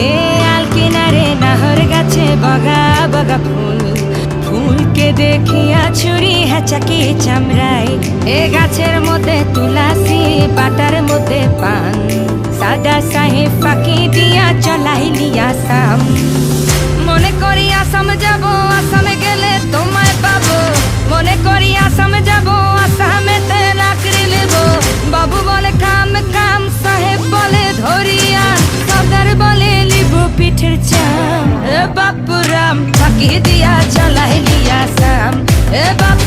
এ আল কিনারে নাহর গাছে বগা বগা ফুল, ফুলকে দেখিয়া ছুরি হেঁচাকি চামড়াই। এ গাছের মধ্যে তুলাসি, বাটার মধ্যে পান, সাদা সাহেব ফাঁকি দিয়া চলাইলি আসাম। মনে করি আসাম যাব, আসামে গেলে তোমায় পাবো। মনে করি আসাম যাব, আসামেতে নাকরি নেব। বাবু বলে কাম কাম, সাহেব বলে ধরিয়া, সর্দার বলে লিব পিঠের চাম। এ বাপুরাম ফাঁকি দিয়া চলাইলি আসাম। এ বাপ